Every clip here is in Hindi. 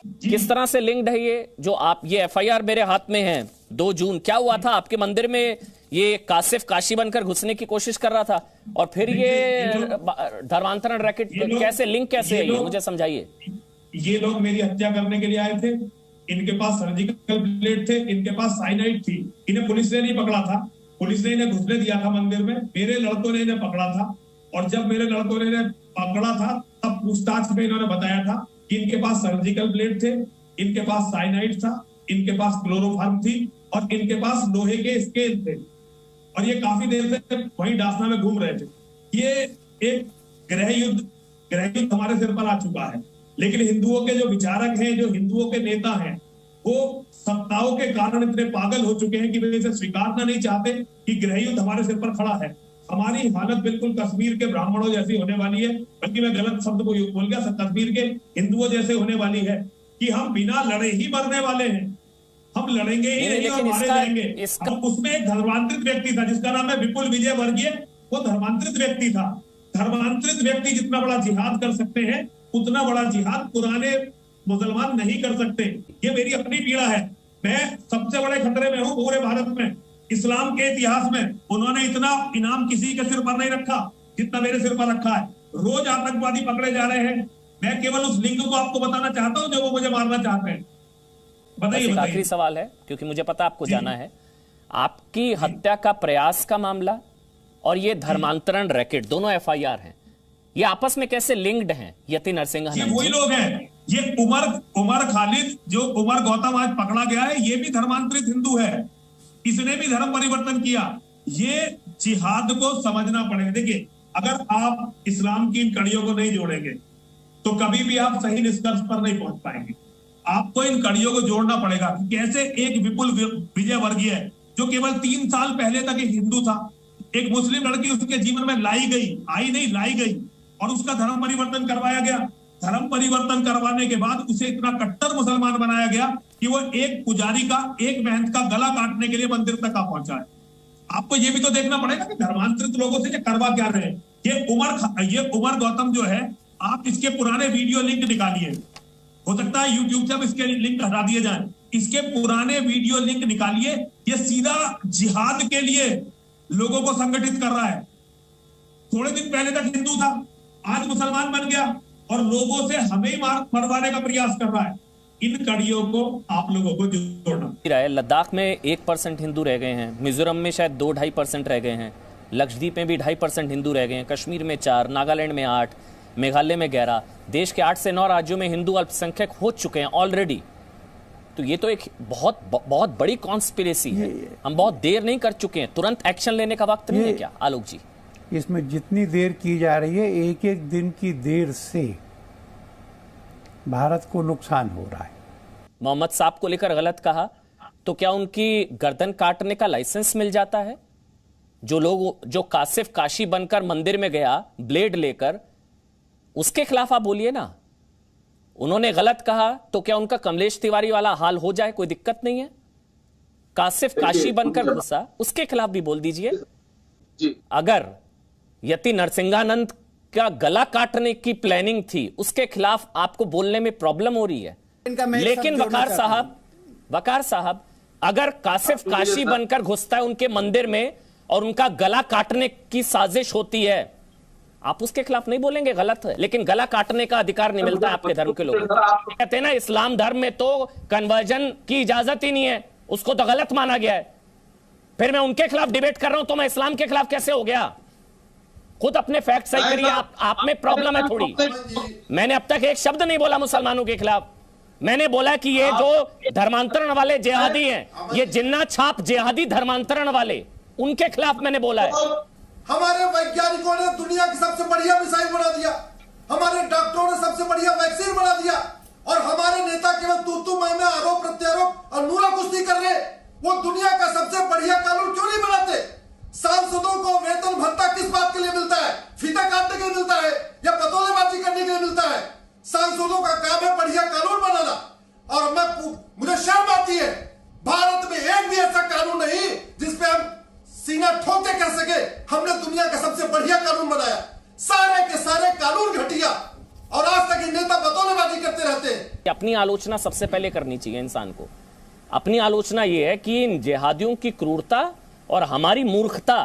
किस तरह से लिंक्ड है ये एफआईआर मेरे हाथ में है 2 जून। क्या हुआ था आपके मंदिर में? ये कासिफ काशी बनकर घुसने की कोशिश कर रहा था और फिर ये धर्मांतरण रैकेट कैसे लिंक कैसे है, ये मुझे समझाइए। ये लोग मेरी हत्या करने के लिए आए थे, इनके पास सर्जिकल ब्लेड थे, इनके पास साइनाइड थी। इन्हें पुलिस ने नहीं पकड़ा था, पुलिस ने इन्हें घुसने दिया था मंदिर में, मेरे लड़कों ने इन्हें पकड़ा था। और जब मेरे लड़कों ने इन्हें पकड़ा था तब पूछताछ में इन्होंने बताया था कि इनके पास सर्जिकल ब्लेड थे, इनके पास साइनाइड था, इनके पास क्लोरोफॉर्म थी और इनके पास लोहे के स्केल थे और ये काफी देर से वहीं डासना में घूम रहे थे। ये एक गृह युद्ध हमारे सिर पर आ चुका है। लेकिन हिंदुओं के जो विचारक हैं, जो हिंदुओं के नेता हैं, वो सत्ताओं के कारण इतने पागल हो चुके हैं कि वे इसे स्वीकारना नहीं चाहते कि गृह युद्ध हमारे सिर पर खड़ा है। हमारी हालत बिल्कुल कश्मीर के ब्राह्मणों जैसी होने वाली है, बल्कि मैं गलत शब्द को बोल गया, कश्मीर के हिंदुओं जैसे होने वाली है कि हम बिना लड़े ही मरने वाले हैं। हम लड़ेंगे ही नहीं और मारे जाएंगे। उसमें एक धर्मांतरित व्यक्ति था जिसका नाम है विपुल विजय वर्गीय। वो धर्मांतरित व्यक्ति था। धर्मांतरित व्यक्ति जितना बड़ा जिहाद कर सकते हैं उतना बड़ा जिहाद पुराने मुसलमान नहीं कर सकते। ये मेरी अपनी पीड़ा है। मैं सबसे बड़े खतरे में हूँ पूरे भारत में। इस्लाम के इतिहास में उन्होंने इतना इनाम किसी के सिर पर नहीं रखा जितना मेरे सिर पर रखा है। रोज आतंकवादी पकड़े जा रहे हैं। मैं केवल उस लिंग को आपको बताना चाहता हूँ जो वो मुझे मारना चाहते हैं। बताइए। आखिरी सवाल है, क्योंकि मुझे पता आपको जाना है। आपकी हत्या का प्रयास का मामला और ये धर्मांतरण रैकेट, दोनों एफआईआर हैं, ये आपस में कैसे लिंक्ड हैं? यति नरसिंहानंद वही लोग हैं। ये उमर खालिद, जो उमर गौतम आज पकड़ा गया है, ये भी धर्मांतरित हिंदू है। इसने भी धर्म परिवर्तन किया। ये जिहाद को समझना पड़ेगा। देखिए, अगर आप इस्लाम की इन कड़ियों को नहीं जोड़ेंगे तो कभी भी आप सही निष्कर्ष पर नहीं पहुंच पाएंगे। आपको इन कड़ियों को जोड़ना पड़ेगा कि कैसे एक विपुल विजय वर्गीय जो केवल 3 साल पहले तक एक हिंदू था, एक मुस्लिम लड़की उसके जीवन में लाई गई और उसका धर्म परिवर्तन करवाया गया। धर्म परिवर्तन करवाने के बाद उसे इतना कट्टर मुसलमान बनाया गया कि वो एक पुजारी का, एक महंत का गला काटने के लिए मंदिर तक आ पहुंचा है। आपको ये भी तो देखना पड़ेगा कि धर्मांतरित लोगों से करवा क्या रहे हैं। ये उमर गौतम जो है, आप इसके पुराने वीडियो लिंक निकालिए। हो सकता है यूट्यूब से अब इसके लिंक हटा दिए जाए। इसके पुराने वीडियो लिंक निकालिए। ये सीधा जिहाद के लिए लोगों को संगठित कर रहा है। थोड़े दिन पहले तक हिंदू था, आज मुसलमान बन गया और लोगों से हमें ही मरवाने का प्रयास कर रहा है। इन कड़ियों को आप लोगों को जोड़ना। लद्दाख में 1% हिंदू रह गए हैं, मिजोरम में शायद 2-2.5% रह गए हैं, लक्षद्वीप में भी 2.5% हिंदू रह गए हैं, कश्मीर में 4, नागालैंड में 8, मेघालय में 11, देश के 8 से 9 राज्यों में हिंदू अल्पसंख्यक हो चुके हैं ऑलरेडी। तो ये तो एक बहुत बड़ी कॉन्स्पिरेसी है। हम बहुत देर नहीं कर चुके हैं, तुरंत एक्शन लेने का वक्त नहीं है क्या आलोक जी? इसमें जितनी देर की जा रही है, एक एक दिन की देर से भारत को नुकसान हो रहा है। मोहम्मद साहब को लेकर गलत कहा तो क्या उनकी गर्दन काटने का लाइसेंस मिल जाता है? जो कासिफ काशी बनकर मंदिर में गया ब्लेड लेकर, उसके खिलाफ आप बोलिए ना। उन्होंने गलत कहा तो क्या उनका कमलेश तिवारी वाला हाल हो जाए? कोई दिक्कत नहीं है। कासिफ काशी बनकर घुसा, उसके खिलाफ भी बोल दीजिए। अगर यति नरसिंहानंद का गला काटने की प्लानिंग थी, उसके खिलाफ आपको बोलने में प्रॉब्लम हो रही है। लेकिन वकार साहब, अगर कासिफ काशी बनकर घुसता है उनके मंदिर में और उनका गला काटने की साजिश होती है, आप उसके खिलाफ नहीं बोलेंगे? गलत है, लेकिन गला काटने का अधिकार नहीं मिलता आपके धर्म के लोगों को। कहते हैं ना, इस्लाम धर्म में तो कन्वर्जन की इजाजत ही नहीं है, उसको तो गलत माना गया है। फिर मैं उनके खिलाफ डिबेट कर रहा हूं तो मैं इस्लाम के खिलाफ कैसे हो गया? खुद अपने फैक्ट सही करिए। आप में प्रॉब्लम है थोड़ी। मैंने अब तक एक शब्द नहीं बोला मुसलमानों के खिलाफ। मैंने बोला कि ये जो धर्मांतरण वाले जिहादी हैं, ये जिन्ना छाप जिहादी धर्मांतरण वाले, उनके खिलाफ मैंने बोला है। हमारे वैज्ञानिकों ने दुनिया की सबसे बढ़िया मिसाइल बना दिया, हमारे डॉक्टरों ने सबसे बढ़िया वैक्सीन बना दिया, और हमारे नेता केवल तू मैं आरोप प्रत्यारोप और नूरा कुश्ती कर रहे। वो दुनिया का सबसे बढ़िया कानून क्यों नहीं बनाते? सांसदों को वेतन भत्ता किस बात के लिए मिलता है? फीता काटने के लिए मिलता है या बतौलेबाजी करने के लिए मिलता है? सांसदों का काम है बढ़िया कानून बनाना। और मुझे शर्म आती है, भारत में एक भी ऐसा कानून नहीं जिसपे हम सीना ठोक के कह सके हमने दुनिया का सबसे बढ़िया कानून बनाया। सारे के सारे कानून घटिया, और आज तक ये नेता बतौलेबाजी करते रहते हैं। अपनी आलोचना सबसे पहले करनी चाहिए इंसान को। अपनी आलोचना यह है कि इन जिहादियों की क्रूरता और हमारी मूर्खता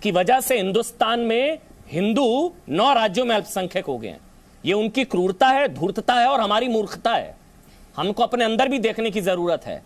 की वजह से हिंदुस्तान में हिंदू 9 राज्यों में अल्पसंख्यक हो गए हैं। ये उनकी क्रूरता है, धूर्तता है और हमारी मूर्खता है। हमको अपने अंदर भी देखने की जरूरत है।